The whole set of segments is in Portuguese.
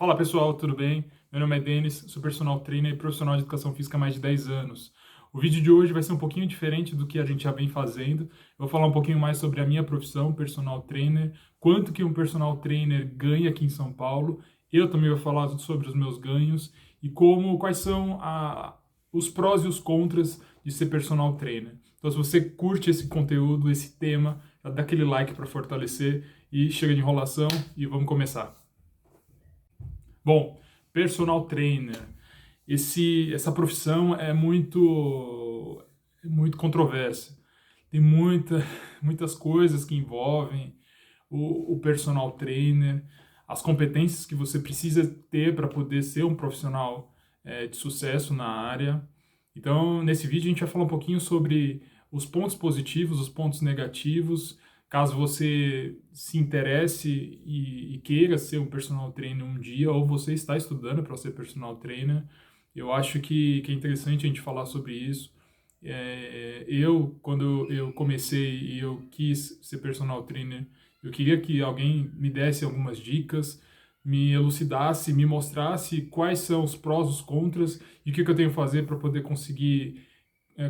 Fala pessoal, tudo bem? Meu nome é Denis, sou personal trainer e profissional de educação física há mais de 10 anos. O vídeo de hoje vai ser um pouquinho diferente do que a gente já vem fazendo. Eu vou falar um pouquinho mais sobre a minha profissão, personal trainer, quanto que um personal trainer ganha aqui em São Paulo. Eu também vou falar sobre os meus ganhos e quais são os prós e os contras de ser personal trainer. Então, se você curte esse conteúdo, esse tema, já dá aquele like para fortalecer e chega de enrolação e vamos começar. Bom, personal trainer. Essa profissão é muito controversa. Tem muitas coisas que envolvem o personal trainer, as competências que você precisa ter para poder ser um profissional de sucesso na área. Então, nesse vídeo a gente vai falar um pouquinho sobre os pontos positivos, os pontos negativos. Caso você se interesse e queira ser um personal trainer um dia, ou você está estudando para ser personal trainer, eu acho que é interessante a gente falar sobre isso. Quando eu comecei e eu quis ser personal trainer, eu queria que alguém me desse algumas dicas, me elucidasse, me mostrasse quais são os prós, os contras e o que eu tenho que fazer para poder conseguir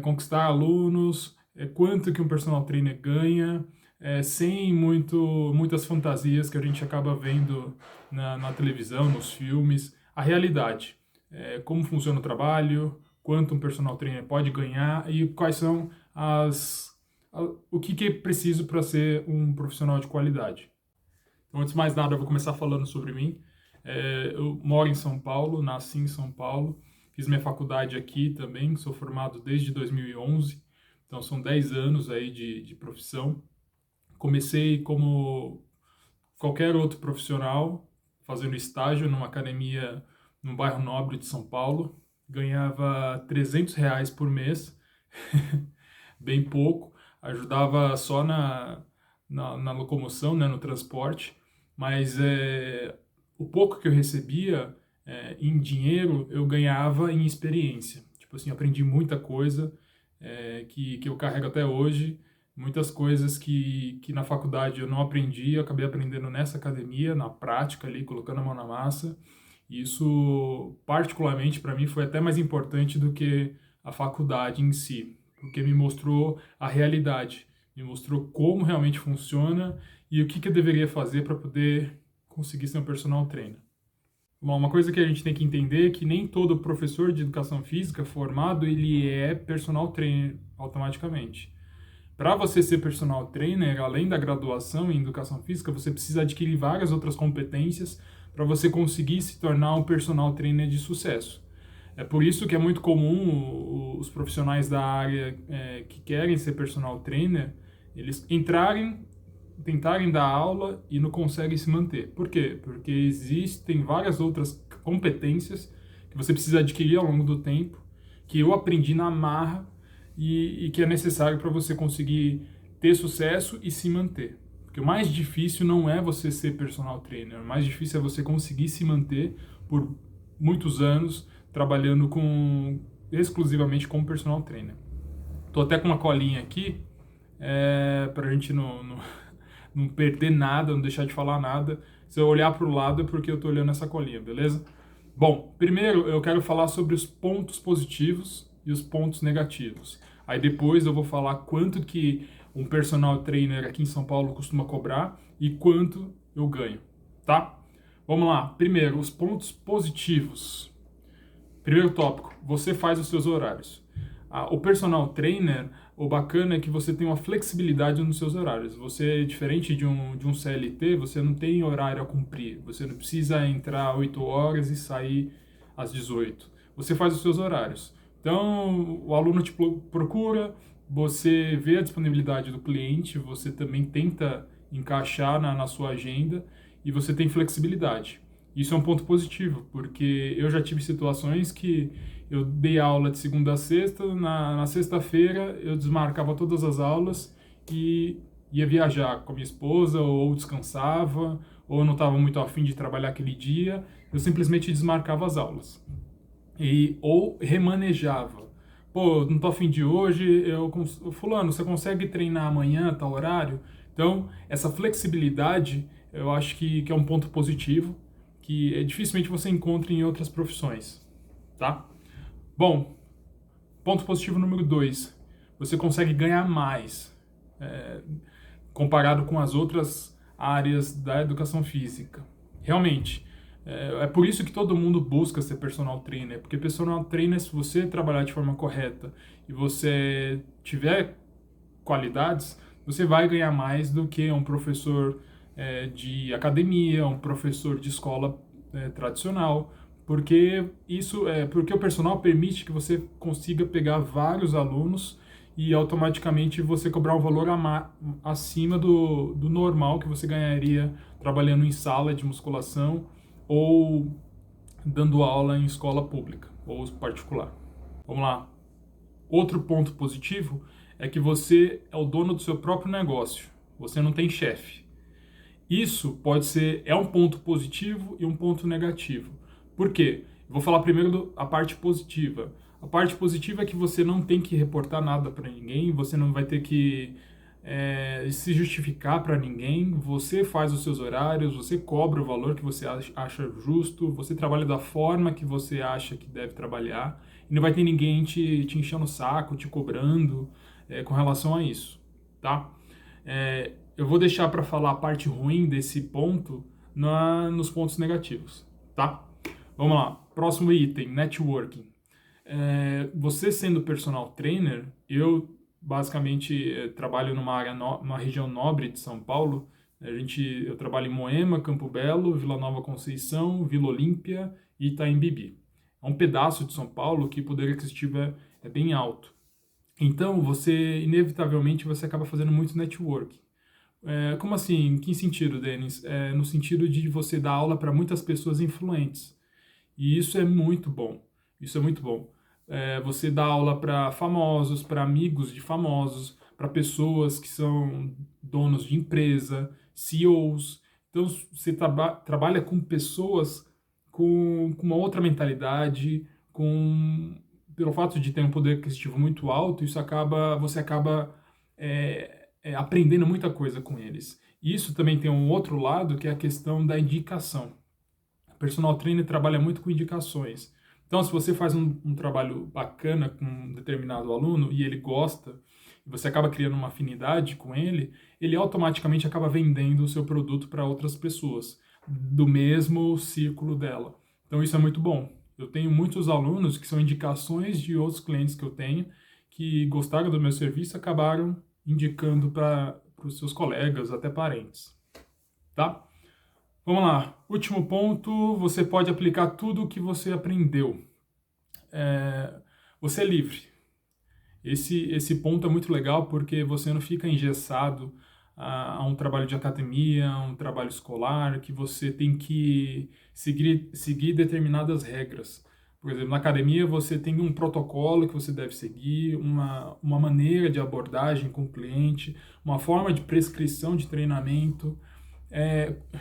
conquistar alunos, quanto que um personal trainer ganha, sem muitas fantasias que a gente acaba vendo na televisão, nos filmes, a realidade, como funciona o trabalho, quanto um personal trainer pode ganhar e quais são o que é preciso para ser um profissional de qualidade. Então, antes de mais nada, eu vou começar falando sobre mim. Eu moro em São Paulo, nasci em São Paulo, fiz minha faculdade aqui também, sou formado desde 2011, então são 10 anos aí de profissão. Comecei como qualquer outro profissional, fazendo estágio numa academia no bairro Nobre de São Paulo. Ganhava R$ 300 por mês, bem pouco. Ajudava só na locomoção, né, no transporte. Mas o pouco que eu recebia em dinheiro, eu ganhava em experiência. Tipo assim, aprendi muita coisa que eu carrego até hoje. Muitas coisas que na faculdade eu não aprendi, eu acabei aprendendo nessa academia, na prática ali, colocando a mão na massa. E isso, particularmente, para mim, foi até mais importante do que a faculdade em si, porque me mostrou a realidade, me mostrou como realmente funciona e o que eu deveria fazer para poder conseguir ser um personal trainer. Bom, uma coisa que a gente tem que entender é que nem todo professor de educação física formado, ele é personal trainer automaticamente. Para você ser personal trainer, além da graduação em educação física, você precisa adquirir várias outras competências para você conseguir se tornar um personal trainer de sucesso. É por isso que é muito comum os profissionais da área que querem ser personal trainer, eles tentarem dar aula e não conseguem se manter. Por quê? Porque existem várias outras competências que você precisa adquirir ao longo do tempo, que eu aprendi na marra e que é necessário para você conseguir ter sucesso e se manter. Porque o mais difícil não é você ser personal trainer, o mais difícil é você conseguir se manter por muitos anos trabalhando exclusivamente como personal trainer. Tô até com uma colinha aqui, para a gente não perder nada, não deixar de falar nada. Se eu olhar para o lado é porque eu tô olhando essa colinha, beleza? Bom, primeiro eu quero falar sobre os pontos positivos e os pontos negativos. Aí depois eu vou falar quanto que um personal trainer aqui em São Paulo costuma cobrar e quanto eu ganho, tá? Vamos lá. Primeiro, os pontos positivos. Primeiro tópico, você faz os seus horários. O personal trainer, o bacana é que você tem uma flexibilidade nos seus horários. Você, diferente de um CLT, você não tem horário a cumprir. Você não precisa entrar 8 horas e sair às 18. Você faz os seus horários. Então, o aluno te procura, você vê a disponibilidade do cliente, você também tenta encaixar na sua agenda e você tem flexibilidade. Isso é um ponto positivo, porque eu já tive situações que eu dei aula de segunda a sexta, na sexta-feira eu desmarcava todas as aulas e ia viajar com a minha esposa, ou descansava, ou não estava muito afim de trabalhar aquele dia, eu simplesmente desmarcava as aulas. Ou remanejava. Pô, não tô afim de hoje, fulano, você consegue treinar amanhã, tal horário? Então, essa flexibilidade, eu acho que é um ponto positivo, que dificilmente você encontra em outras profissões, tá? Bom, ponto positivo número 2, você consegue ganhar mais comparado com as outras áreas da educação física. Realmente, é por isso que todo mundo busca ser personal trainer, porque personal trainer, se você trabalhar de forma correta e você tiver qualidades, você vai ganhar mais do que um professor de academia, um professor de escola tradicional, porque o personal permite que você consiga pegar vários alunos e automaticamente você cobrar um valor acima do normal que você ganharia trabalhando em sala de musculação ou dando aula em escola pública ou particular. Vamos lá. Outro ponto positivo é que você é o dono do seu próprio negócio. Você não tem chefe. Isso é um ponto positivo e um ponto negativo. Por quê? Vou falar primeiro a parte positiva. A parte positiva é que você não tem que reportar nada para ninguém, você não vai ter que se justificar para ninguém, você faz os seus horários, você cobra o valor que você acha justo, você trabalha da forma que você acha que deve trabalhar, e não vai ter ninguém te enchendo o saco, te cobrando com relação a isso, tá? Eu vou deixar para falar a parte ruim desse ponto nos pontos negativos, tá? Vamos lá, próximo item, networking. Você sendo personal trainer, eu basicamente trabalho numa região nobre de São Paulo. Eu trabalho em Moema, Campo Belo, Vila Nova Conceição, Vila Olímpia e Itaim Bibi. É um pedaço de São Paulo que o poder aquisitivo é bem alto. Então, inevitavelmente, você acaba fazendo muito networking. Como assim? Em que sentido, Denis? No sentido de você dar aula para muitas pessoas influentes. E isso é muito bom. Isso é muito bom. Você dá aula para famosos, para amigos de famosos, para pessoas que são donos de empresa, CEOs. Então, você trabalha com pessoas com uma outra mentalidade, pelo fato de ter um poder aquisitivo muito alto, você acaba aprendendo muita coisa com eles. E isso também tem um outro lado, que é a questão da indicação. O personal trainer trabalha muito com indicações. Então, se você faz um trabalho bacana com um determinado aluno e ele gosta, e você acaba criando uma afinidade com ele, ele automaticamente acaba vendendo o seu produto para outras pessoas do mesmo círculo dela. Então, isso é muito bom. Eu tenho muitos alunos que são indicações de outros clientes que eu tenho, que gostaram do meu serviço e acabaram indicando para os seus colegas, até parentes. Tá? Vamos lá. Último ponto, você pode aplicar tudo o que você aprendeu. Você é livre. Esse ponto é muito legal porque você não fica engessado a um trabalho de academia, a um trabalho escolar, que você tem que seguir determinadas regras. Por exemplo, na academia você tem um protocolo que você deve seguir, uma maneira de abordagem com o cliente, uma forma de prescrição de treinamento.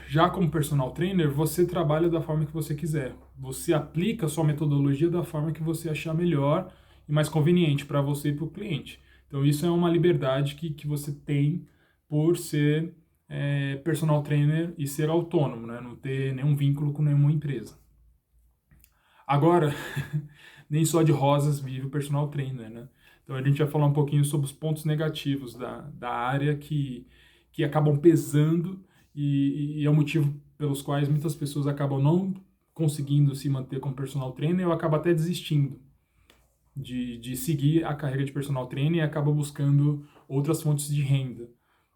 Já como personal trainer, você trabalha da forma que você quiser. Você aplica a sua metodologia da forma que você achar melhor e mais conveniente para você e para o cliente. Então, isso é uma liberdade que você tem por ser personal trainer e ser autônomo, né? Não ter nenhum vínculo com nenhuma empresa. Agora, nem só de rosas vive o personal trainer, né? Então, a gente vai falar um pouquinho sobre os pontos negativos da área que acabam pesando e é o motivo pelos quais muitas pessoas acabam não conseguindo se manter como personal trainer ou acabam até desistindo de seguir a carreira de personal trainer e acaba buscando outras fontes de renda.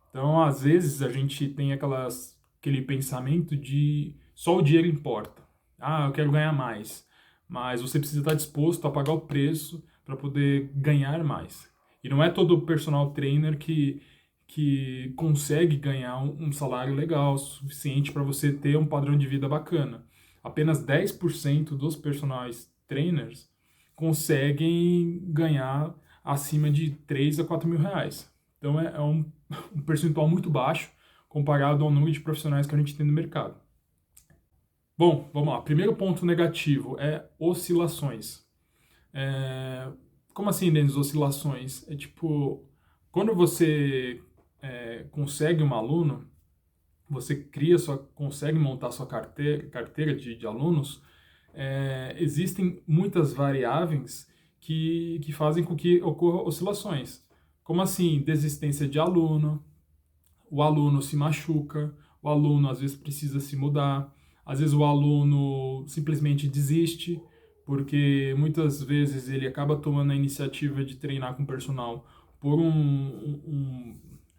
Então, às vezes, a gente tem aquele pensamento de só o dinheiro importa. Ah, eu quero ganhar mais. Mas você precisa estar disposto a pagar o preço para poder ganhar mais. E não é todo personal trainer que consegue ganhar um salário legal, suficiente para você ter um padrão de vida bacana. Apenas 10% dos personagens trainers conseguem ganhar acima de 3 a 4 mil reais. Então é um percentual muito baixo comparado ao número de profissionais que a gente tem no mercado. Bom, vamos lá. Primeiro ponto negativo é oscilações. Como assim, Denis, oscilações? Quando você consegue um aluno, você consegue montar sua carteira de alunos, existem muitas variáveis que fazem com que ocorram oscilações. Como assim? Desistência de aluno, o aluno se machuca, o aluno às vezes precisa se mudar, às vezes o aluno simplesmente desiste, porque muitas vezes ele acaba tomando a iniciativa de treinar com o personal por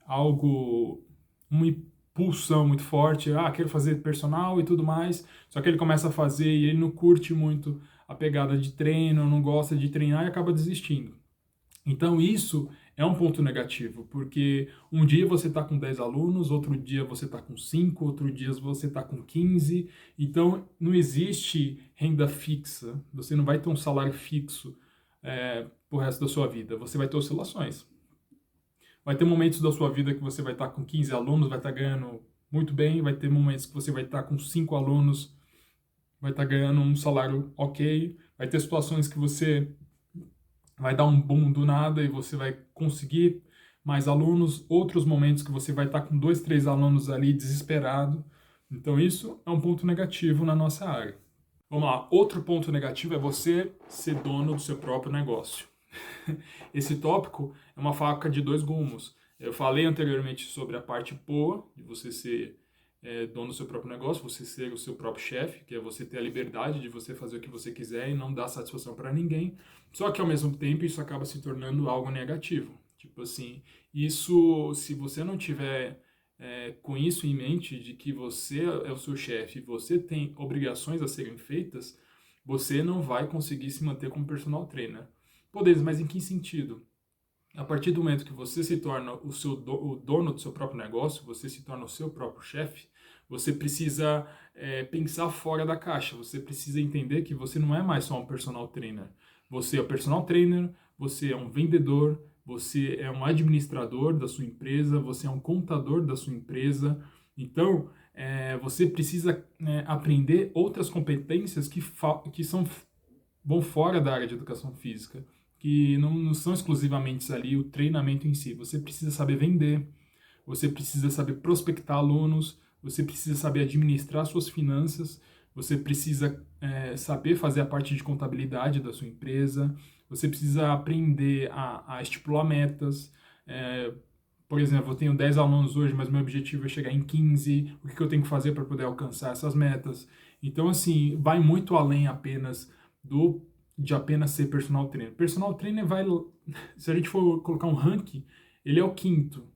algo, uma impulsão muito forte, quero fazer personal e tudo mais, só que ele começa a fazer e ele não curte muito a pegada de treino, não gosta de treinar e acaba desistindo. Então, isso é um ponto negativo, porque um dia você está com 10 alunos, outro dia você está com 5, outro dia você está com 15. Então, não existe renda fixa, você não vai ter um salário fixo pro resto da sua vida, você vai ter oscilações. Vai ter momentos da sua vida que você vai estar com 15 alunos, vai estar ganhando muito bem, vai ter momentos que você vai estar com 5 alunos, vai estar ganhando um salário ok, vai ter situações que você vai dar um boom do nada e você vai conseguir mais alunos, outros momentos que você vai estar com 2, 3 alunos ali desesperado. Então isso é um ponto negativo na nossa área. Vamos lá, outro ponto negativo é você ser dono do seu próprio negócio. Esse tópico é uma faca de dois gumes. Eu falei anteriormente sobre a parte boa de você ser dono do seu próprio negócio, você ser o seu próprio chefe, que é você ter a liberdade de você fazer o que você quiser e não dar satisfação para ninguém. Só que ao mesmo tempo isso acaba se tornando algo negativo. Tipo assim, isso, se você não tiver com isso em mente, de que você é o seu chefe e você tem obrigações a serem feitas, você não vai conseguir se manter como personal trainer. Pô, Denis, mas em que sentido? A partir do momento que você se torna o dono do seu próprio negócio, você se torna o seu próprio chefe, você precisa pensar fora da caixa. Você precisa entender que você não é mais só um personal trainer. Você é o personal trainer, você é um vendedor, você é um administrador da sua empresa, você é um contador da sua empresa. Então, você precisa aprender outras competências vão fora da área de educação física, que não são exclusivamente ali o treinamento em si. Você precisa saber vender, você precisa saber prospectar alunos, você precisa saber administrar suas finanças, você precisa saber fazer a parte de contabilidade da sua empresa, você precisa aprender a estipular metas. Por exemplo, eu tenho 10 alunos hoje, mas meu objetivo é chegar em 15. O que eu tenho que fazer para poder alcançar essas metas? Então, assim, vai muito além apenas de apenas ser personal trainer. Personal trainer vai, se a gente for colocar um ranking, ele é o quinto.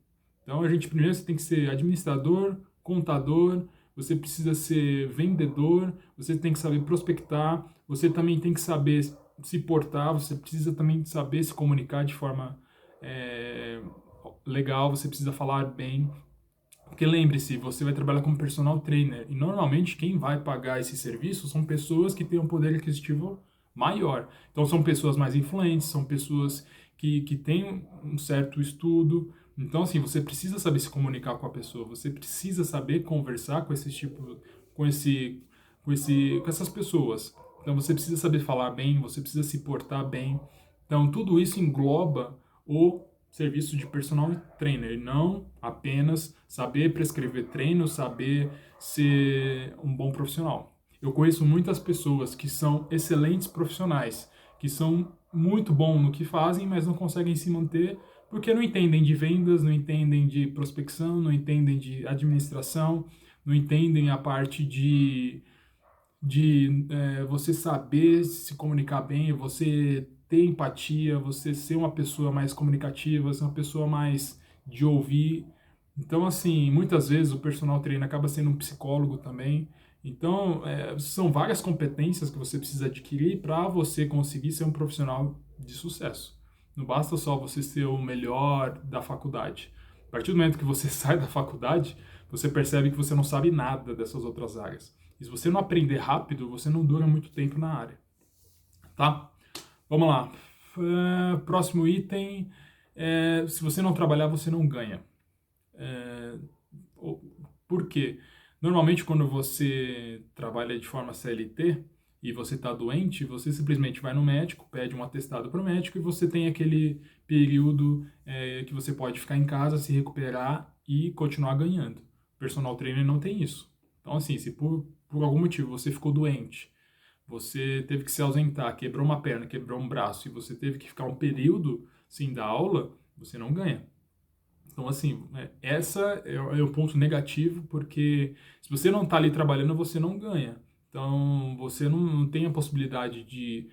Então a gente primeiro você tem que ser administrador, contador, você precisa ser vendedor, você tem que saber prospectar, você também tem que saber se portar, você precisa também saber se comunicar de forma legal, você precisa falar bem. Porque lembre-se, você vai trabalhar como personal trainer e normalmente quem vai pagar esse serviço são pessoas que têm um poder aquisitivo maior. Então são pessoas mais influentes, são pessoas que têm um certo estudo. Então assim, você precisa saber se comunicar com a pessoa, você precisa saber conversar com esse tipo, com essas pessoas. Então você precisa saber falar bem, você precisa se portar bem. Então tudo isso engloba o serviço de personal trainer, não apenas saber prescrever treino, saber ser um bom profissional. Eu conheço muitas pessoas que são excelentes profissionais, que são muito bons no que fazem, mas não conseguem se manter porque não entendem de vendas, não entendem de prospecção, não entendem de administração, não entendem a parte de você saber se comunicar bem, você ter empatia, você ser uma pessoa mais comunicativa, ser uma pessoa mais de ouvir. Então, assim, muitas vezes o personal trainer acaba sendo um psicólogo também. Então, são várias competências que você precisa adquirir para você conseguir ser um profissional de sucesso. Não basta só você ser o melhor da faculdade. A partir do momento que você sai da faculdade, você percebe que você não sabe nada dessas outras áreas. E se você não aprender rápido, você não dura muito tempo na área. Tá? Vamos lá. Próximo item. Se você não trabalhar, você não ganha. Por quê? Normalmente, quando você trabalha de forma CLT e você está doente, você simplesmente vai no médico, pede um atestado para o médico e você tem aquele período que você pode ficar em casa, se recuperar e continuar ganhando. Personal trainer não tem isso. Então, assim, se por algum motivo você ficou doente, você teve que se ausentar, quebrou uma perna, quebrou um braço e você teve que ficar um período sem dar aula, você não ganha. Então, assim, essa é o ponto negativo, porque se você não está ali trabalhando, você não ganha. Então, você não tem a possibilidade de,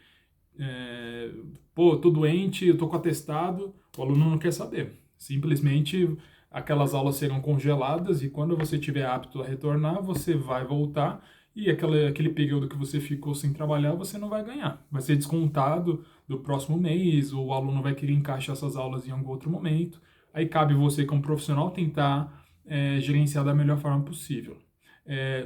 pô, tô doente, eu tô com atestado, o aluno não quer saber. Simplesmente aquelas aulas serão congeladas e quando você tiver apto a retornar, você vai voltar e aquele período que você ficou sem trabalhar, você não vai ganhar. Vai ser descontado do próximo mês, ou o aluno vai querer encaixar essas aulas em algum outro momento. Aí cabe você, como profissional, tentar gerenciar da melhor forma possível.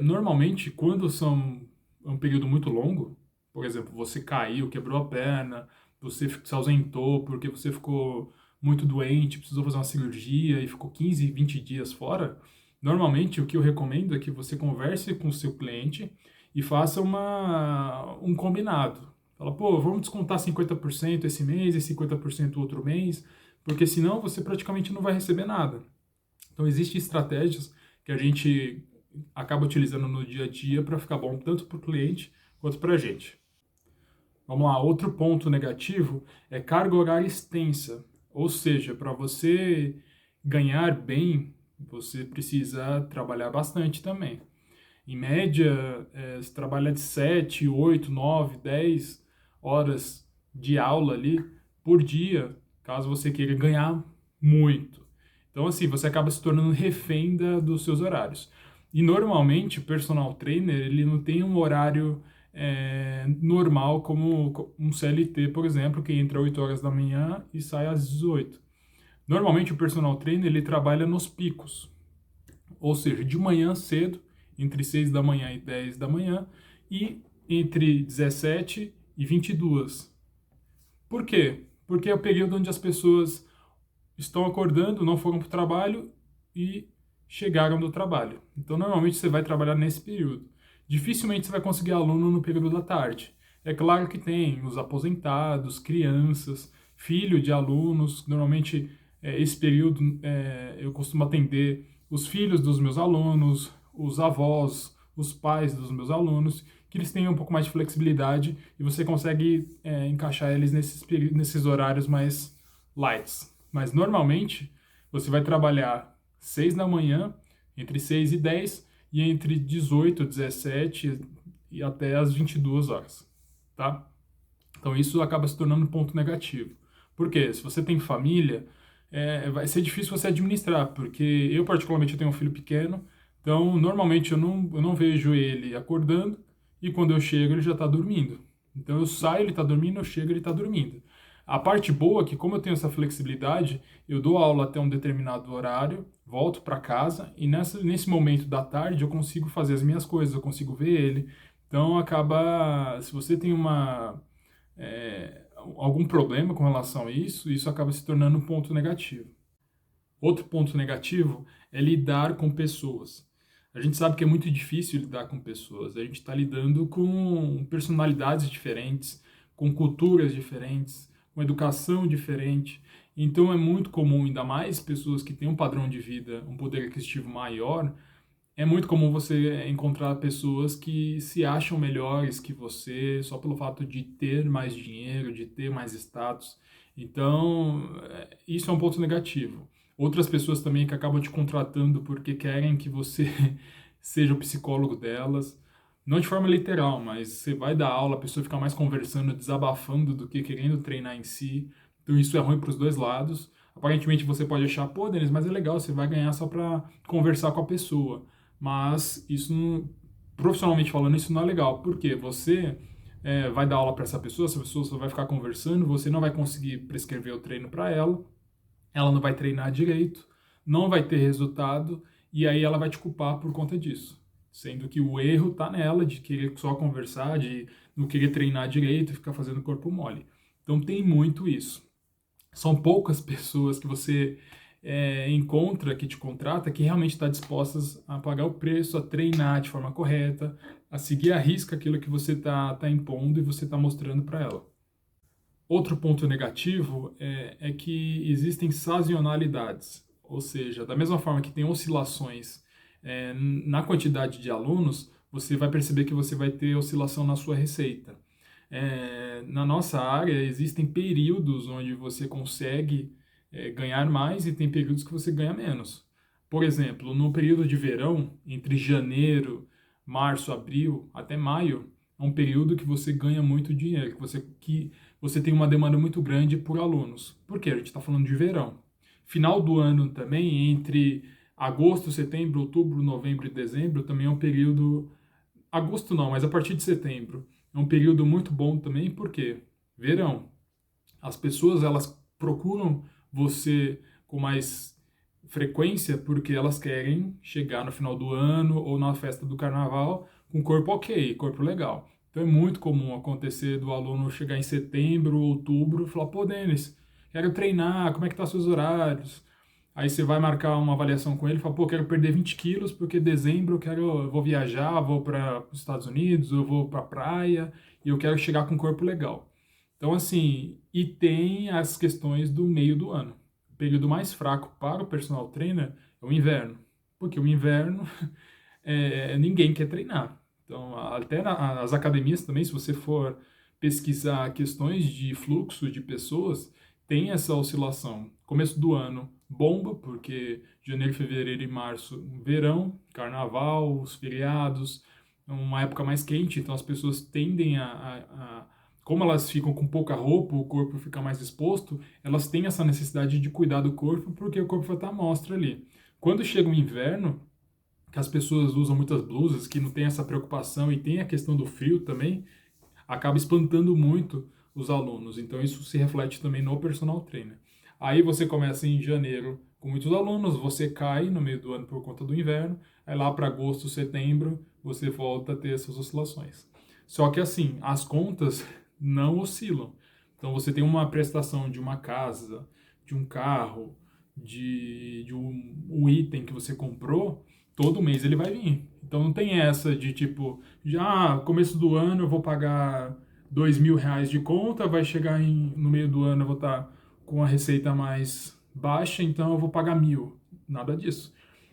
Normalmente, quando são um período muito longo, por exemplo, você caiu, quebrou a perna, você se ausentou porque você ficou muito doente, precisou fazer uma cirurgia e ficou 15, 20 dias fora, normalmente o que eu recomendo é que você converse com o seu cliente e faça um combinado. Fala, pô, vamos descontar 50% esse mês e 50% outro mês, porque senão você praticamente não vai receber nada. Então, existem estratégias que a gente acaba utilizando no dia a dia para ficar bom tanto para o cliente quanto para a gente. Vamos lá, outro ponto negativo é carga horária extensa. Ou seja, para você ganhar bem, você precisa trabalhar bastante também. Em média, você trabalha de 7, 8, 9, 10 horas de aula ali por dia, caso você queira ganhar muito. Então, assim, você acaba se tornando refém dos seus horários. E normalmente, o personal trainer, ele não tem um horário normal como um CLT, por exemplo, que entra às 8 horas da manhã e sai às 18. Normalmente, o personal trainer, ele trabalha nos picos. Ou seja, de manhã cedo, entre 6 da manhã e 10 da manhã, e entre 17 e 22. Por quê? Porque é o período onde as pessoas estão acordando, não foram para o trabalho e chegaram do trabalho. Então, normalmente você vai trabalhar nesse período. Dificilmente você vai conseguir aluno no período da tarde. É claro que tem os aposentados, crianças, filho de alunos. Normalmente, esse período eu costumo atender os filhos dos meus alunos, os avós, os pais dos meus alunos, que eles têm um pouco mais de flexibilidade e você consegue encaixar eles nesses horários mais lights. Mas normalmente você vai trabalhar 6 da manhã, entre 6 e 10, e entre 18, 17 e até as 22 horas, tá? Então isso acaba se tornando um ponto negativo. Por quê? Se você tem família, vai ser difícil você administrar, porque eu particularmente tenho um filho pequeno, então normalmente eu não vejo ele acordando e quando eu chego ele já está dormindo. Então eu saio, ele está dormindo, eu chego, ele está dormindo. A parte boa é que, como eu tenho essa flexibilidade, eu dou aula até um determinado horário, volto para casa e nesse momento da tarde eu consigo fazer as minhas coisas, eu consigo ver ele. Então acaba, se você tem algum problema com relação a isso, isso acaba se tornando um ponto negativo. Outro ponto negativo é lidar com pessoas. A gente sabe que é muito difícil lidar com pessoas. A gente está lidando com personalidades diferentes, com culturas diferentes, com educação diferente. Então é muito comum, ainda mais pessoas que têm um padrão de vida, um poder aquisitivo maior, é muito comum você encontrar pessoas que se acham melhores que você só pelo fato de ter mais dinheiro, de ter mais status. Então, isso é um ponto negativo. Outras pessoas também que acabam te contratando porque querem que você seja o psicólogo delas. Não de forma literal, mas você vai dar aula, a pessoa fica mais conversando, desabafando do que querendo treinar em si. Então isso é ruim para os dois lados. Aparentemente você pode achar, pô, Denis, mas é legal, você vai ganhar só para conversar com a pessoa. Mas isso, profissionalmente falando, isso não é legal. Porque você vai dar aula para essa pessoa só vai ficar conversando, você não vai conseguir prescrever o treino para ela não vai treinar direito, não vai ter resultado, e aí ela vai te culpar por conta disso. Sendo que o erro tá nela, de querer só conversar, de não querer treinar direito e ficar fazendo corpo mole. Então tem muito isso. São poucas pessoas que você encontra, que te contrata, que realmente está dispostas a pagar o preço, a treinar de forma correta, a seguir à risca aquilo que você tá impondo e você está mostrando para ela. Outro ponto negativo é que existem sazonalidades, ou seja, da mesma forma que tem oscilações na quantidade de alunos, você vai perceber que você vai ter oscilação na sua receita. Na nossa área, existem períodos onde você consegue ganhar mais e tem períodos que você ganha menos. Por exemplo, no período de verão, entre janeiro, março, abril até maio, é um período que você ganha muito dinheiro, que você tem uma demanda muito grande por alunos. Por quê? A gente está falando de verão. Final do ano também, entre agosto, setembro, outubro, novembro e dezembro, também é um período. Agosto não, mas a partir de setembro. É um período muito bom também, porque verão. As pessoas elas procuram você com mais frequência porque elas querem chegar no final do ano ou na festa do carnaval com corpo ok, corpo legal. Então é muito comum acontecer do aluno chegar em setembro, outubro e falar: pô, Denis, quero treinar, como é que tá seus horários? Aí você vai marcar uma avaliação com ele e fala: pô, quero perder 20 quilos porque dezembro eu vou viajar, vou para os Estados Unidos, eu vou para a praia e eu quero chegar com um corpo legal. Então, assim, e tem as questões do meio do ano. O período mais fraco para o personal trainer é o inverno, porque o inverno ninguém quer treinar. Então, até nas academias também, se você for pesquisar questões de fluxo de pessoas, tem essa oscilação. Começo do ano, bomba, porque janeiro, fevereiro e março, verão, carnaval, os feriados, uma época mais quente, então as pessoas tendem como elas ficam com pouca roupa, o corpo fica mais exposto, elas têm essa necessidade de cuidar do corpo, porque o corpo vai estar à mostra ali. Quando chega o inverno, que as pessoas usam muitas blusas, que não tem essa preocupação e tem a questão do frio também, acaba espantando muito os alunos. Então isso se reflete também no personal trainer. Aí você começa em janeiro com muitos alunos, você cai no meio do ano por conta do inverno, aí lá para agosto, setembro, você volta a ter essas oscilações. Só que assim, as contas não oscilam. Então você tem uma prestação de uma casa, de um carro, um item que você comprou, todo mês ele vai vir. Então não tem essa de tipo, já começo do ano eu vou pagar R$ 2.000 de conta, vai chegar no meio do ano eu vou estar com a receita mais baixa, então eu vou pagar 1.000. Nada disso.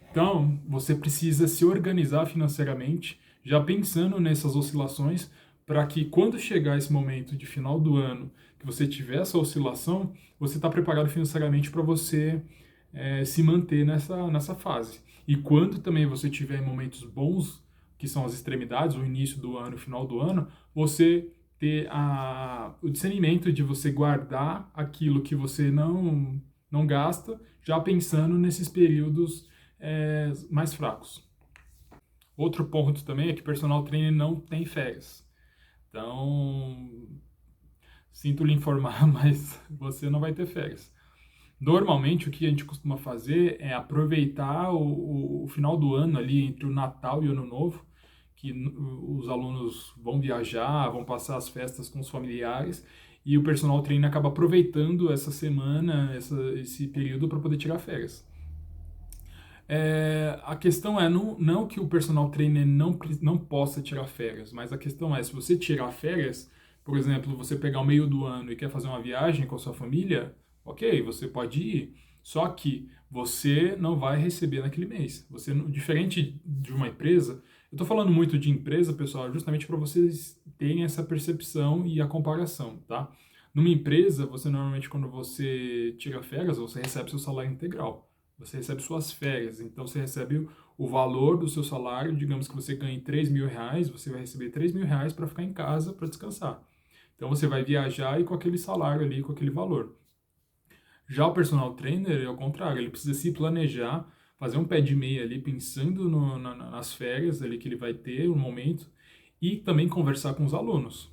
Então você precisa se organizar financeiramente, já pensando nessas oscilações, para que quando chegar esse momento de final do ano, que você tiver essa oscilação, você está preparado financeiramente para você se manter nessa fase. E quando também você tiver momentos bons, que são as extremidades, o início do ano, o final do ano, você ter o discernimento de você guardar aquilo que você não gasta, já pensando nesses períodos mais fracos. Outro ponto também é que personal trainer não tem férias. Então, sinto lhe informar, mas você não vai ter férias. Normalmente, o que a gente costuma fazer é aproveitar o final do ano ali, entre o Natal e o Ano Novo, que os alunos vão viajar, vão passar as festas com os familiares, e o personal trainer acaba aproveitando essa semana, esse período para poder tirar férias. A questão é não que o personal trainer não possa tirar férias, mas a questão é, se você tirar férias, por exemplo, você pegar o meio do ano e quer fazer uma viagem com a sua família, ok, você pode ir, só que você não vai receber naquele mês. Diferente de uma empresa, eu estou falando muito de empresa, pessoal, justamente para vocês terem essa percepção e a comparação, tá? Numa empresa, você normalmente, quando você tira férias, você recebe seu salário integral. Você recebe suas férias, então você recebe o valor do seu salário, digamos que você ganhe R$ 3.000, você vai receber R$ 3.000 para ficar em casa para descansar. Então você vai viajar e com aquele salário ali, com aquele valor. Já o personal trainer é o contrário, ele precisa se planejar, fazer um pé de meia ali, pensando nas férias ali que ele vai ter, no momento, e também conversar com os alunos.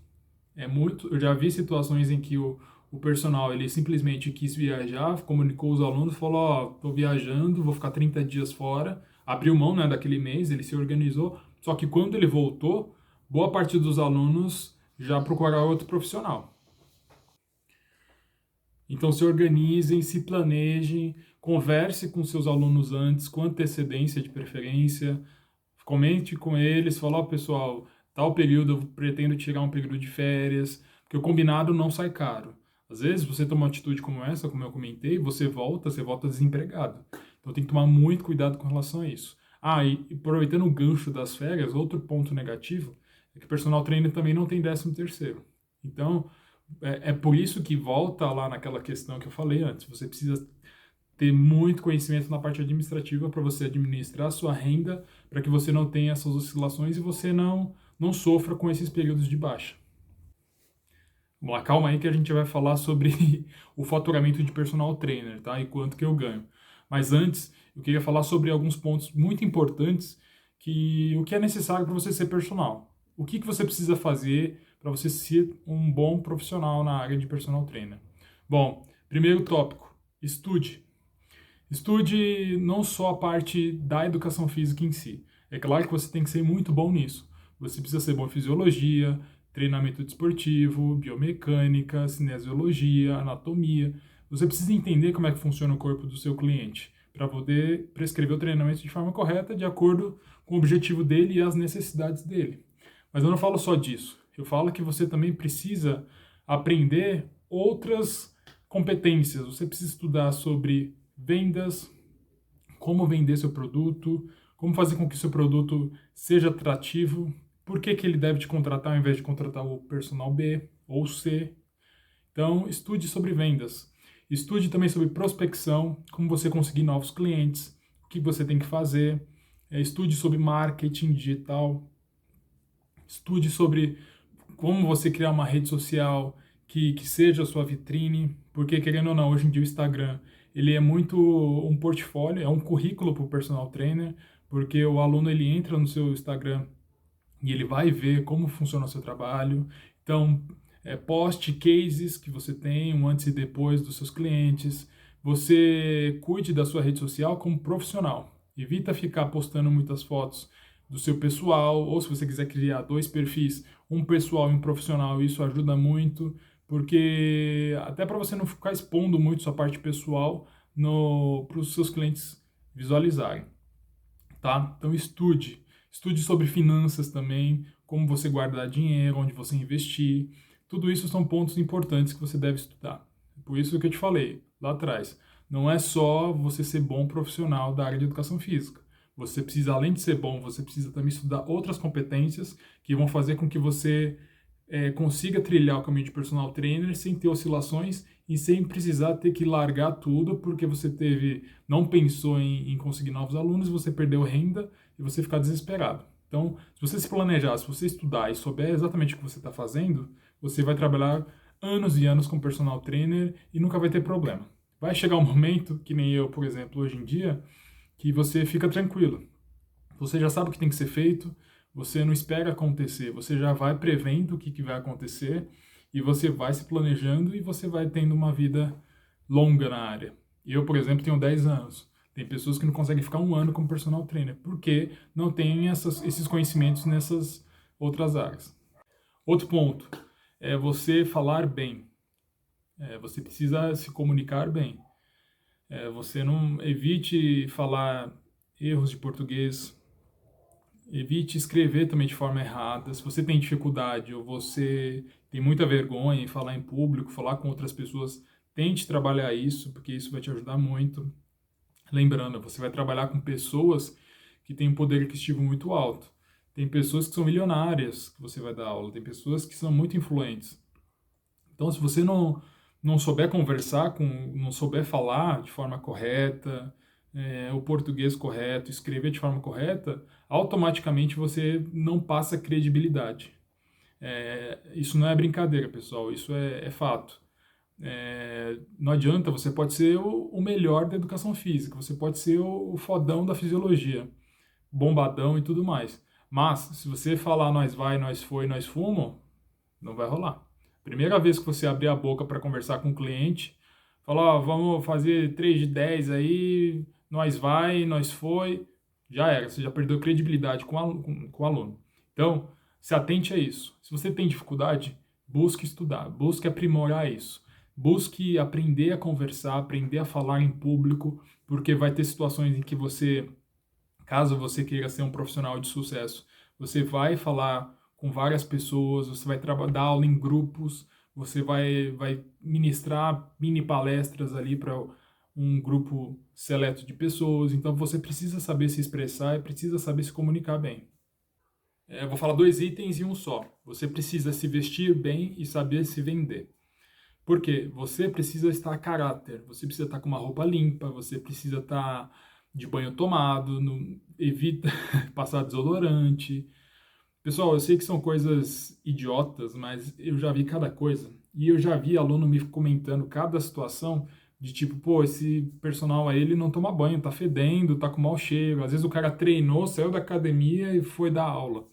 Eu já vi situações em que o personal ele simplesmente quis viajar, comunicou os alunos, falou: ó, tô viajando, vou ficar 30 dias fora, abriu mão, né, daquele mês, ele se organizou, só que quando ele voltou, boa parte dos alunos já procuraram outro profissional. Então se organizem, se planejem, converse com seus alunos antes, com antecedência de preferência, comente com eles, fala: ó, pessoal, tal período eu pretendo tirar um período de férias, porque o combinado não sai caro. Às vezes você toma uma atitude como essa, como eu comentei, você volta desempregado. Então tem que tomar muito cuidado com relação a isso. E aproveitando o gancho das férias, outro ponto negativo é que o personal trainer também não tem 13º. Então, é por isso que volta lá naquela questão que eu falei antes. Você precisa ter muito conhecimento na parte administrativa para você administrar a sua renda, para que você não tenha essas oscilações e você não sofra com esses períodos de baixa. Vamos lá, calma aí que a gente vai falar sobre o faturamento de personal trainer, tá? E quanto que eu ganho. Mas antes, eu queria falar sobre alguns pontos muito importantes o que é necessário para você ser personal. O que você precisa fazer para você ser um bom profissional na área de personal trainer? Bom, primeiro tópico, estude. Estude não só a parte da educação física em si. É claro que você tem que ser muito bom nisso. Você precisa ser bom em fisiologia, treinamento desportivo, biomecânica, cinesiologia, anatomia. Você precisa entender como é que funciona o corpo do seu cliente para poder prescrever o treinamento de forma correta, de acordo com o objetivo dele e as necessidades dele. Mas eu não falo só disso. Eu falo que você também precisa aprender outras competências. Você precisa estudar sobre vendas, como vender seu produto, como fazer com que seu produto seja atrativo, por que ele deve te contratar ao invés de contratar o personal B ou C. Então, estude sobre vendas. Estude também sobre prospecção, como você conseguir novos clientes, o que você tem que fazer. Estude sobre marketing digital. Estude sobre como você criar uma rede social que seja a sua vitrine, porque querendo ou não, hoje em dia o Instagram, ele é muito um portfólio, é um currículo para o personal trainer, porque o aluno ele entra no seu Instagram e ele vai ver como funciona o seu trabalho. Então, poste cases que você tem, um antes e depois dos seus clientes. Você cuide da sua rede social como profissional. Evita ficar postando muitas fotos do seu pessoal, ou se você quiser criar dois perfis, um pessoal e um profissional, isso ajuda muito, porque até para você não ficar expondo muito sua parte pessoal para os seus clientes visualizarem, tá? Então estude sobre finanças também, como você guardar dinheiro, onde você investir, tudo isso são pontos importantes que você deve estudar. Por isso que eu te falei lá atrás, não é só você ser bom profissional da área de educação física. Você precisa, além de ser bom, você precisa também estudar outras competências que vão fazer com que você consiga trilhar o caminho de personal trainer sem ter oscilações e sem precisar ter que largar tudo porque você não pensou em conseguir novos alunos, você perdeu renda e você ficar desesperado. Então, se você se planejar, se você estudar e souber exatamente o que você está fazendo, você vai trabalhar anos e anos com personal trainer e nunca vai ter problema. Vai chegar um momento, que nem eu, por exemplo, hoje em dia, que você fica tranquilo. Você já sabe o que tem que ser feito, você não espera acontecer, você já vai prevendo o que vai acontecer e você vai se planejando e você vai tendo uma vida longa na área. Eu, por exemplo, tenho 10 anos. Tem pessoas que não conseguem ficar um ano como personal trainer porque não têm esses conhecimentos nessas outras áreas. Outro ponto é você falar bem. Você precisa se comunicar bem. Você não evite falar erros de português, evite escrever também de forma errada. Se você tem dificuldade ou você tem muita vergonha em falar em público, falar com outras pessoas, tente trabalhar isso, porque isso vai te ajudar muito. Lembrando, você vai trabalhar com pessoas que têm um poder aquisitivo muito alto. Tem pessoas que são milionárias que você vai dar aula, tem pessoas que são muito influentes. Então, se você não souber conversar, não souber falar de forma correta, o português correto, escrever de forma correta, automaticamente você não passa credibilidade. Isso não é brincadeira, pessoal, isso é fato. Não adianta, você pode ser o melhor da educação física, você pode ser o fodão da fisiologia, bombadão e tudo mais. Mas, se você falar nós vai, nós foi, nós fumo, não vai rolar. Primeira vez que você abrir a boca para conversar com o cliente, falar, ó, vamos fazer 3 de 10 aí, nós vai, nós foi, já era, você já perdeu credibilidade com o aluno. Então, se atente a isso. Se você tem dificuldade, busque estudar, busque aprimorar isso. Busque aprender a conversar, aprender a falar em público, porque vai ter situações em que você, caso você queira ser um profissional de sucesso, você vai falar com várias pessoas, você vai dar aula em grupos, você vai ministrar mini palestras ali para um grupo seleto de pessoas, então você precisa saber se expressar e precisa saber se comunicar bem. Eu vou falar dois itens em um só. Você precisa se vestir bem e saber se vender. Por quê? Você precisa estar a caráter, você precisa estar com uma roupa limpa, você precisa estar de banho tomado, evita passar desodorante. Pessoal, eu sei que são coisas idiotas, mas eu já vi cada coisa. E eu já vi aluno me comentando cada situação de tipo, pô, esse personal aí, ele não toma banho, tá fedendo, tá com mau cheiro. Às vezes o cara treinou, saiu da academia e foi dar aula.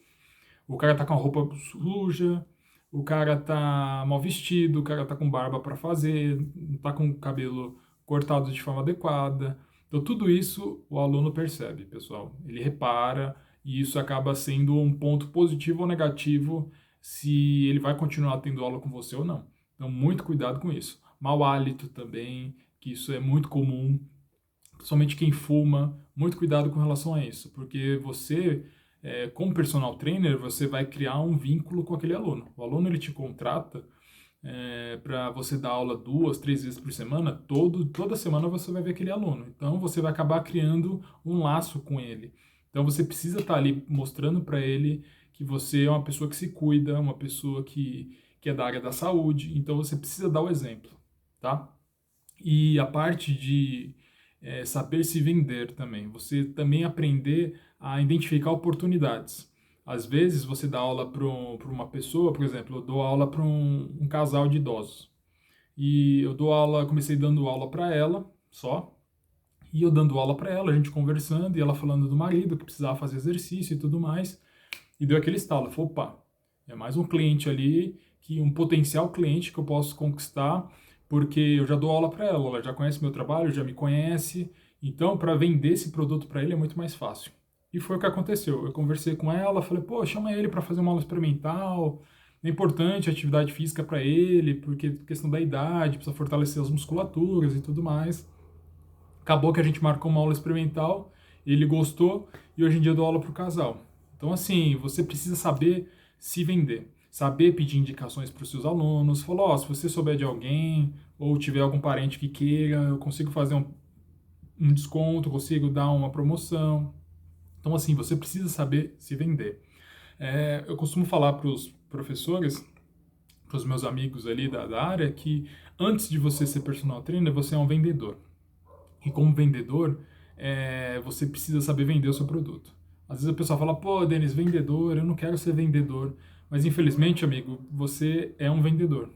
O cara tá com a roupa suja, o cara tá mal vestido, o cara tá com barba para fazer, não tá com o cabelo cortado de forma adequada. Então, tudo isso o aluno percebe, pessoal. Ele repara e isso acaba sendo um ponto positivo ou negativo se ele vai continuar tendo aula com você ou não. Então, muito cuidado com isso. Mau hálito também, que isso é muito comum, somente quem fuma, muito cuidado com relação a isso, porque você, como personal trainer, você vai criar um vínculo com aquele aluno. O aluno ele te contrata para você dar aula 2, 3 vezes por semana, toda semana você vai ver aquele aluno. Então você vai acabar criando um laço com ele. Então você precisa estar ali mostrando para ele que você é uma pessoa que se cuida, uma pessoa que é da área da saúde. Então você precisa dar o exemplo, tá? E a parte de saber se vender também. Você também aprender a identificar oportunidades. Às vezes você dá aula para uma pessoa, por exemplo, eu dou aula para um casal de idosos. E eu dou aula, comecei dando aula para ela só, e eu dando aula para ela, a gente conversando, e ela falando do marido que precisava fazer exercício e tudo mais. E deu aquele estalo, ela falou, opa, é mais um cliente ali, um potencial cliente que eu posso conquistar, porque eu já dou aula para ela, ela já conhece meu trabalho, já me conhece, então para vender esse produto para ele é muito mais fácil. E foi o que aconteceu. Eu conversei com ela, falei, pô, chama ele para fazer uma aula experimental. É importante a atividade física para ele, porque questão da idade, precisa fortalecer as musculaturas e tudo mais. Acabou que a gente marcou uma aula experimental, ele gostou e hoje em dia eu dou aula para o casal. Então, assim, você precisa saber se vender, saber pedir indicações para os seus alunos. Falou, ó, se você souber de alguém ou tiver algum parente que queira, eu consigo fazer um desconto, consigo dar uma promoção. Então, assim, você precisa saber se vender. Eu costumo falar para os professores, para os meus amigos ali da área, que antes de você ser personal trainer, você é um vendedor. E como vendedor, você precisa saber vender o seu produto. Às vezes a pessoa fala, pô, Denis, vendedor, eu não quero ser vendedor. Mas infelizmente, amigo, você é um vendedor.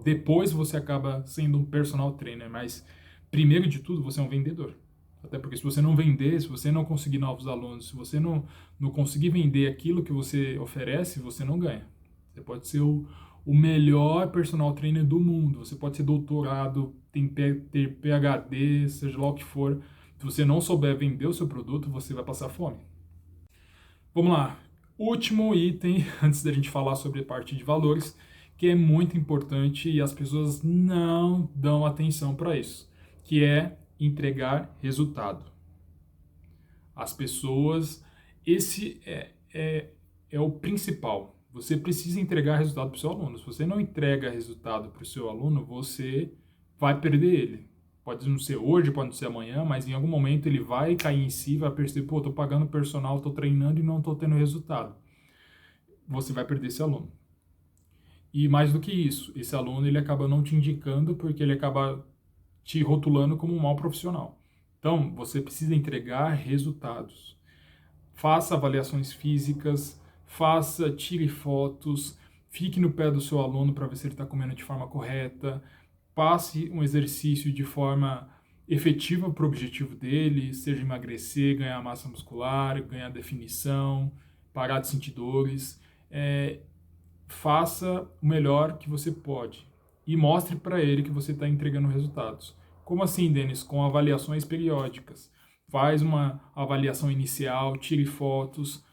Depois você acaba sendo um personal trainer, mas primeiro de tudo você é um vendedor. Até porque se você não vender, se você não conseguir novos alunos, se você não conseguir vender aquilo que você oferece, você não ganha. Você pode ser o melhor personal trainer do mundo, você pode ser doutorado, ter PhD, seja lá o que for. Se você não souber vender o seu produto, você vai passar fome. Vamos lá. Último item, antes da gente falar sobre a parte de valores, que é muito importante e as pessoas não dão atenção para isso, que é entregar resultado. As pessoas, esse é o principal. Você precisa entregar resultado para o seu aluno. Se você não entrega resultado para o seu aluno, você vai perder ele. Pode não ser hoje, pode não ser amanhã, mas em algum momento ele vai cair em si, vai perceber, pô, tô pagando personal, tô treinando e não tô tendo resultado. Você vai perder esse aluno. E mais do que isso, esse aluno ele acaba não te indicando porque ele acaba te rotulando como um mau profissional. Então, você precisa entregar resultados. Faça avaliações físicas, tire fotos, fique no pé do seu aluno para ver se ele está comendo de forma correta, passe um exercício de forma efetiva para o objetivo dele, seja emagrecer, ganhar massa muscular, ganhar definição, parar de sentir dores. Faça o melhor que você pode e mostre para ele que você está entregando resultados. Como assim, Denis? Com avaliações periódicas. Faz uma avaliação inicial, tire fotos,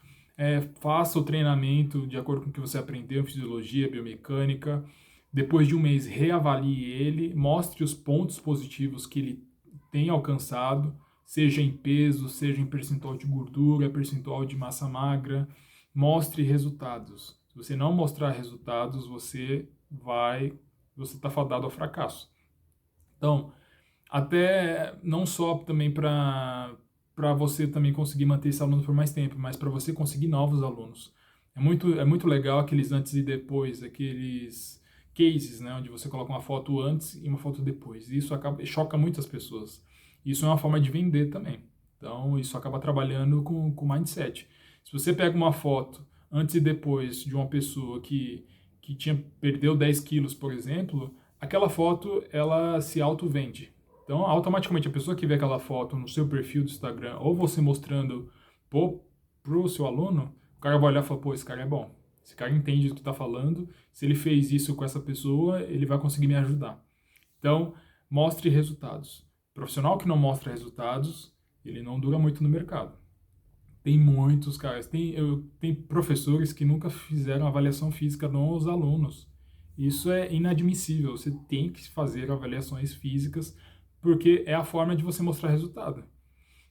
faça o treinamento de acordo com o que você aprendeu em fisiologia, biomecânica. Depois de um mês, reavalie ele, mostre os pontos positivos que ele tem alcançado, seja em peso, seja em percentual de gordura, percentual de massa magra. Mostre resultados. Se você não mostrar resultados, você está fadado ao fracasso. Então, até não só também para você também conseguir manter esse aluno por mais tempo, mas para você conseguir novos alunos. É muito legal aqueles antes e depois, aqueles cases, né, onde você coloca uma foto antes e uma foto depois. Isso acaba, choca muitas pessoas. Isso é uma forma de vender também. Então, isso acaba trabalhando com mindset. Se você pega uma foto antes e depois de uma pessoa que perdeu 10 quilos, por exemplo, aquela foto ela se auto-vende. Então, automaticamente, a pessoa que vê aquela foto no seu perfil do Instagram, ou você mostrando pro seu aluno, o cara vai olhar e falar, pô, esse cara é bom. Esse cara entende do que está falando. Se ele fez isso com essa pessoa, ele vai conseguir me ajudar. Então, mostre resultados. Profissional que não mostra resultados, ele não dura muito no mercado. Tem muitos caras. Tem professores que nunca fizeram avaliação física nos alunos. Isso é inadmissível. Você tem que fazer avaliações físicas porque é a forma de você mostrar resultado.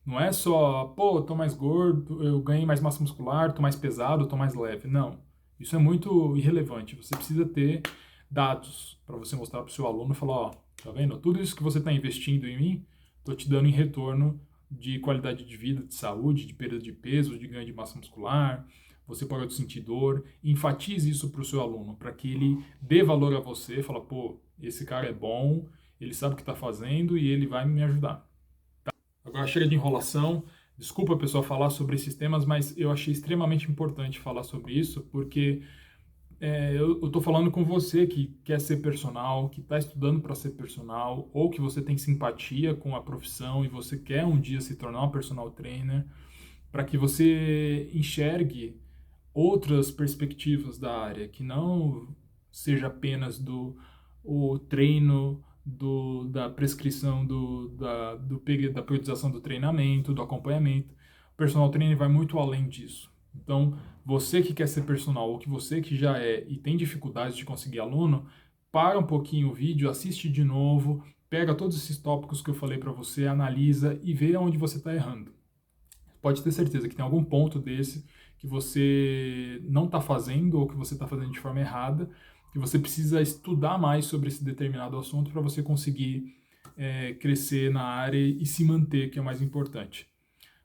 Não é só, pô, tô mais gordo, eu ganhei mais massa muscular, tô mais pesado, tô mais leve. Não. Isso é muito irrelevante. Você precisa ter dados para você mostrar para o seu aluno e falar, ó, tá vendo? Tudo isso que você está investindo em mim, tô te dando em retorno de qualidade de vida, de saúde, de perda de peso, de ganho de massa muscular. Você parou de sentir dor. Enfatize isso para o seu aluno, para que ele dê valor a você, fala, pô, esse cara é bom, ele sabe o que está fazendo e ele vai me ajudar. Agora chega de enrolação. Desculpa, pessoal, falar sobre esses temas, mas eu achei extremamente importante falar sobre isso, porque eu estou falando com você que quer ser personal, que está estudando para ser personal, ou que você tem simpatia com a profissão e você quer um dia se tornar um personal trainer, para que você enxergue outras perspectivas da área, que não seja apenas o treino, da prescrição, da periodização do treinamento, do acompanhamento. O personal trainer vai muito além disso. Então, você que quer ser personal ou que você que já é e tem dificuldades de conseguir aluno, para um pouquinho o vídeo, assiste de novo, pega todos esses tópicos que eu falei para você, analisa e vê onde você está errando. Pode ter certeza que tem algum ponto desse que você não está fazendo ou que você está fazendo de forma errada, que você precisa estudar mais sobre esse determinado assunto para você conseguir crescer na área e se manter, que é o mais importante.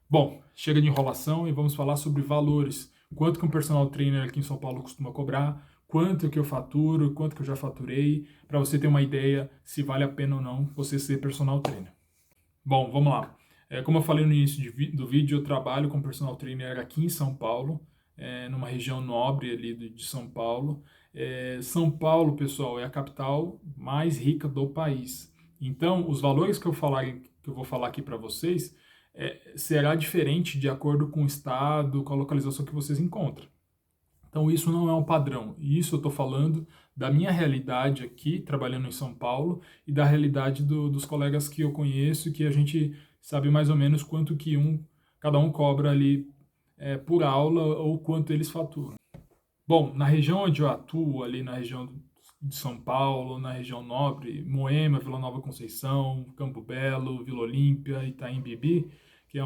Bom, chega de enrolação e vamos falar sobre valores. Quanto que um personal trainer aqui em São Paulo costuma cobrar, quanto que eu faturo, quanto que eu já faturei, para você ter uma ideia se vale a pena ou não você ser personal trainer. Bom, vamos lá. Como eu falei no início do vídeo, eu trabalho com personal trainer aqui em São Paulo, numa região nobre ali de São Paulo. São Paulo, pessoal, é a capital mais rica do país. Então, os valores que eu vou falar aqui para vocês será diferente de acordo com o estado, com a localização que vocês encontram. Então, isso não é um padrão. Isso eu estou falando da minha realidade aqui, trabalhando em São Paulo, e da realidade dos colegas que eu conheço, que a gente sabe mais ou menos quanto que cada um cobra ali por aula ou quanto eles faturam. Bom, na região onde eu atuo, ali na região de São Paulo, na região nobre, Moema, Vila Nova Conceição, Campo Belo, Vila Olímpia, Itaim Bibi, que é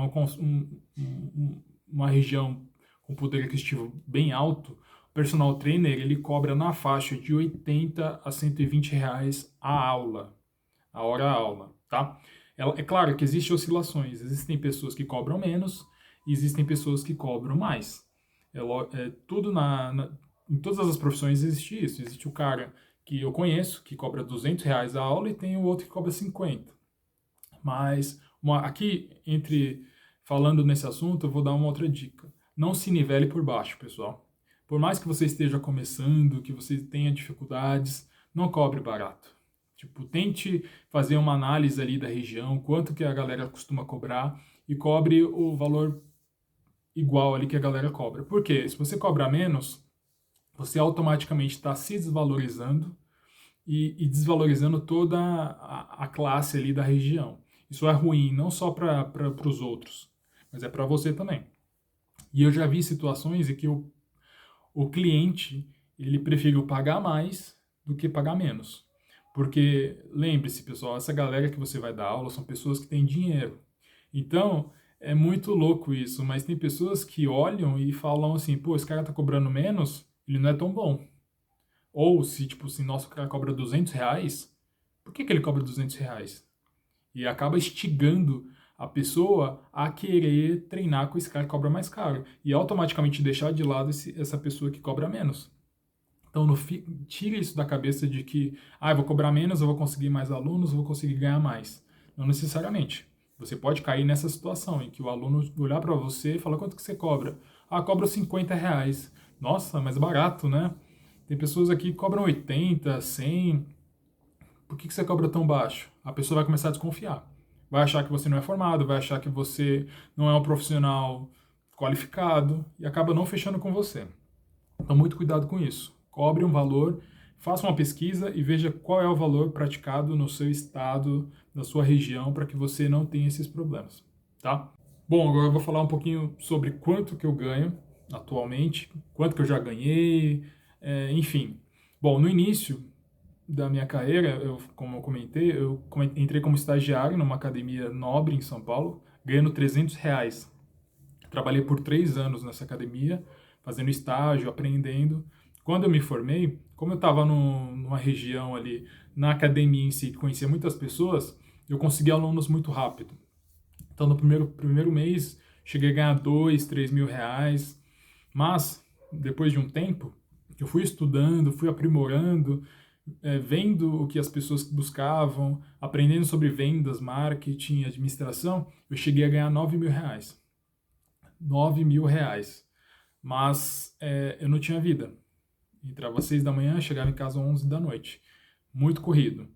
uma região com poder aquisitivo bem alto, o personal trainer ele cobra na faixa de 80 a 120 reais a aula, a hora aula, tá? É claro que existem oscilações, existem pessoas que cobram menos e existem pessoas que cobram mais. Tudo em todas as profissões existe isso. Existe o cara que eu conheço, que cobra 200 reais a aula, e tem o outro que cobra 50. Mas aqui, falando nesse assunto, eu vou dar uma outra dica. Não se nivele por baixo, pessoal. Por mais que você esteja começando, que você tenha dificuldades, não cobre barato. Tipo, tente fazer uma análise ali da região, quanto que a galera costuma cobrar, e cobre o valor igual ali que a galera cobra. Por quê? Se você cobrar menos, você automaticamente está se desvalorizando e desvalorizando toda a classe ali da região. Isso é ruim não só para os outros, mas é para você também. E eu já vi situações em que o cliente ele preferiu pagar mais do que pagar menos. Porque, lembre-se, pessoal, essa galera que você vai dar aula são pessoas que têm dinheiro. Então, é muito louco isso, mas tem pessoas que olham e falam assim, pô, esse cara tá cobrando menos, ele não é tão bom. Ou se, tipo assim, nosso cara cobra 200 reais, por que ele cobra 200 reais? E acaba instigando a pessoa a querer treinar com esse cara que cobra mais caro. E automaticamente deixar de lado essa pessoa que cobra menos. Então, tira isso da cabeça de que, eu vou cobrar menos, eu vou conseguir mais alunos, eu vou conseguir ganhar mais. Não necessariamente. Você pode cair nessa situação em que o aluno olhar para você e falar, quanto que você cobra? Cobro R$ 50. Nossa, mas é barato, né? Tem pessoas aqui que cobram 80, 100. Por que você cobra tão baixo? A pessoa vai começar a desconfiar. Vai achar que você não é formado, vai achar que você não é um profissional qualificado e acaba não fechando com você. Então, muito cuidado com isso. Cobre um valor, faça uma pesquisa e veja qual é o valor praticado no seu estado, na sua região, para que você não tenha esses problemas, tá? Bom, agora eu vou falar um pouquinho sobre quanto que eu ganho atualmente, quanto que eu já ganhei, enfim. Bom, no início da minha carreira, como eu comentei, entrei como estagiário numa academia nobre em São Paulo, ganhando R$ 300. Trabalhei por 3 anos nessa academia, fazendo estágio, aprendendo. Quando eu me formei, como eu estava numa região ali, na academia em si, que conhecia muitas pessoas, eu consegui alunos muito rápido. Então, no primeiro mês, cheguei a ganhar 2, 3 mil reais. Mas, depois de um tempo, eu fui estudando, fui aprimorando, vendo o que as pessoas buscavam, aprendendo sobre vendas, marketing, administração, eu cheguei a ganhar R$ 9 mil. R$ 9 mil. Mas eu não tinha vida. Entrava às 6 da manhã, chegava em casa às 11 da noite. Muito corrido.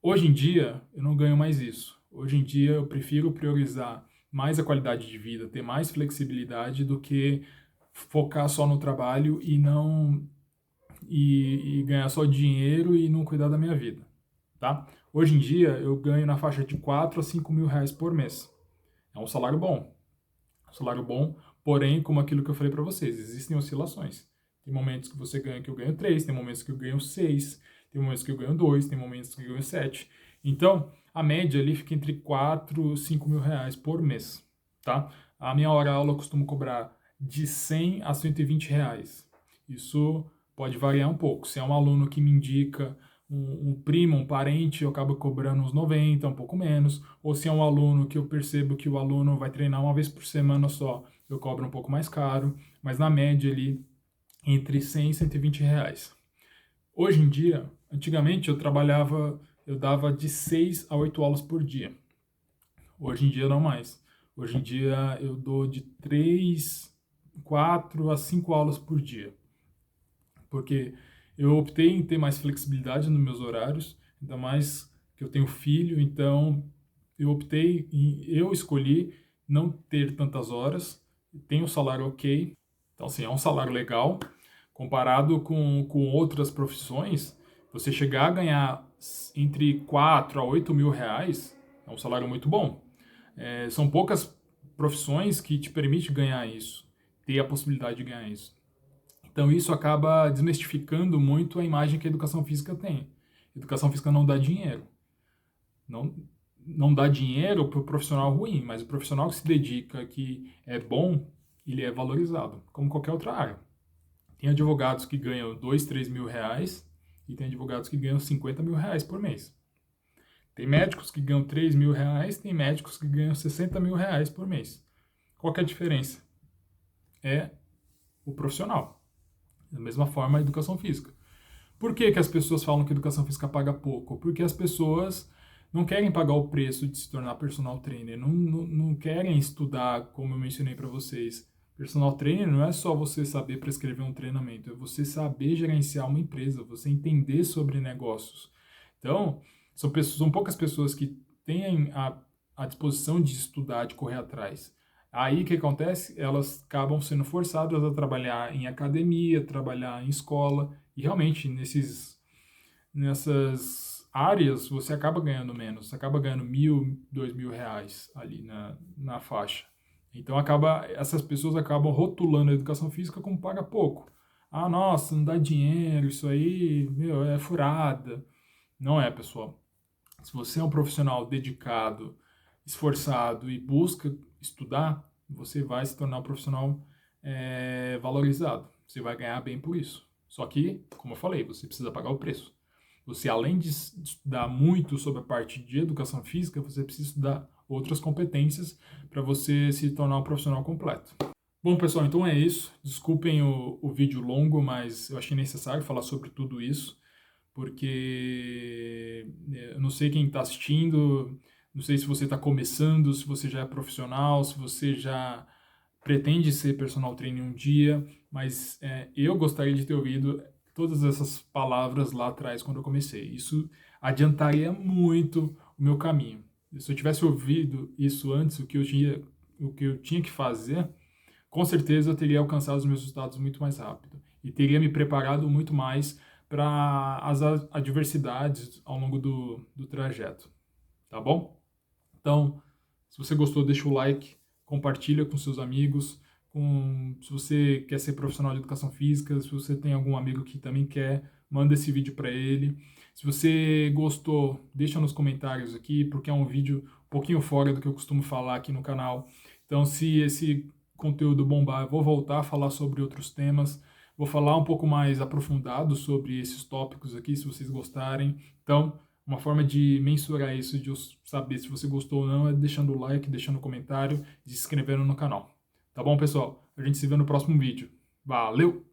Hoje em dia, eu não ganho mais isso. Hoje em dia, eu prefiro priorizar mais a qualidade de vida, ter mais flexibilidade do que focar só no trabalho e não e ganhar só dinheiro e não cuidar da minha vida, tá? Hoje em dia, eu ganho na faixa de 4 a 5 mil reais por mês. É um salário bom. Um salário bom, porém, como aquilo que eu falei para vocês, existem oscilações. Tem momentos que você ganha que eu ganho 3, tem momentos que eu ganho 6, tem momentos que eu ganho 2, tem momentos que eu ganho 7. Então, a média ali fica entre 4 e 5 mil reais por mês, tá? A minha hora-aula eu costumo cobrar de 100 a 120 reais. Isso pode variar um pouco. Se é um aluno que me indica um primo, um parente, eu acabo cobrando uns 90, um pouco menos. Ou se é um aluno que eu percebo que o aluno vai treinar uma vez por semana só, eu cobro um pouco mais caro. Mas na média ali, entre 100 e 120 reais. Hoje em dia, antigamente eu dava de 6 a 8 aulas por dia. Hoje em dia não mais. Hoje em dia eu dou de 3, 4 a 5 aulas por dia. Porque eu optei em ter mais flexibilidade nos meus horários, ainda mais que eu tenho filho, então eu escolhi não ter tantas horas, tenho um salário ok, então assim, é um salário legal, comparado com outras profissões, você chegar a ganhar entre 4 a 8 mil reais, é um salário muito bom. São poucas profissões que te permitem ganhar isso, ter a possibilidade de ganhar isso. Então isso acaba desmistificando muito a imagem que a educação física tem. Educação física não dá dinheiro. Não, não dá dinheiro para o profissional ruim, mas o profissional que se dedica, que é bom, ele é valorizado, como qualquer outra área. Tem advogados que ganham 2, 3 mil reais e tem advogados que ganham 50 mil reais por mês. Tem médicos que ganham 3 mil reais, tem médicos que ganham 60 mil reais por mês. Qual que é a diferença? É o profissional. Da mesma forma, a educação física. Por que que as pessoas falam que a educação física paga pouco? Porque as pessoas não querem pagar o preço de se tornar personal trainer, não querem estudar, como eu mencionei para vocês. Personal trainer não é só você saber prescrever um treinamento, é você saber gerenciar uma empresa, você entender sobre negócios. Então, são poucas pessoas que têm a disposição de estudar, de correr atrás. Aí o que acontece? Elas acabam sendo forçadas a trabalhar em academia, trabalhar em escola, e realmente nessas áreas você acaba ganhando menos, você acaba ganhando 1.000, 2 mil reais ali na faixa. Então essas pessoas acabam rotulando a educação física como paga pouco. Ah, nossa, não dá dinheiro, isso aí, meu, é furada. Não é, pessoal. Se você é um profissional dedicado, esforçado e busca estudar, você vai se tornar um profissional valorizado. Você vai ganhar bem por isso. Só que, como eu falei, você precisa pagar o preço. Você, além de estudar muito sobre a parte de educação física, você precisa estudar outras competências para você se tornar um profissional completo. Bom, pessoal, então é isso. Desculpem o vídeo longo, mas eu achei necessário falar sobre tudo isso, porque eu não sei quem está assistindo, não sei se você está começando, se você já é profissional, se você já pretende ser personal trainer um dia, mas eu gostaria de ter ouvido todas essas palavras lá atrás quando eu comecei. Isso adiantaria muito o meu caminho. Se eu tivesse ouvido isso antes, o que eu tinha que fazer, com certeza eu teria alcançado os meus resultados muito mais rápido e teria me preparado muito mais para as adversidades ao longo do trajeto, tá bom? Então, se você gostou, deixa o like, compartilha com seus amigos, se você quer ser profissional de educação física, se você tem algum amigo que também quer, manda esse vídeo para ele. Se você gostou, deixa nos comentários aqui, porque é um vídeo um pouquinho fora do que eu costumo falar aqui no canal. Então, se esse conteúdo bombar, eu vou voltar a falar sobre outros temas, vou falar um pouco mais aprofundado sobre esses tópicos aqui, se vocês gostarem. Então, uma forma de mensurar isso, de eu saber se você gostou ou não, é deixando o like, deixando o comentário e se inscrevendo no canal. Tá bom, pessoal? A gente se vê no próximo vídeo. Valeu!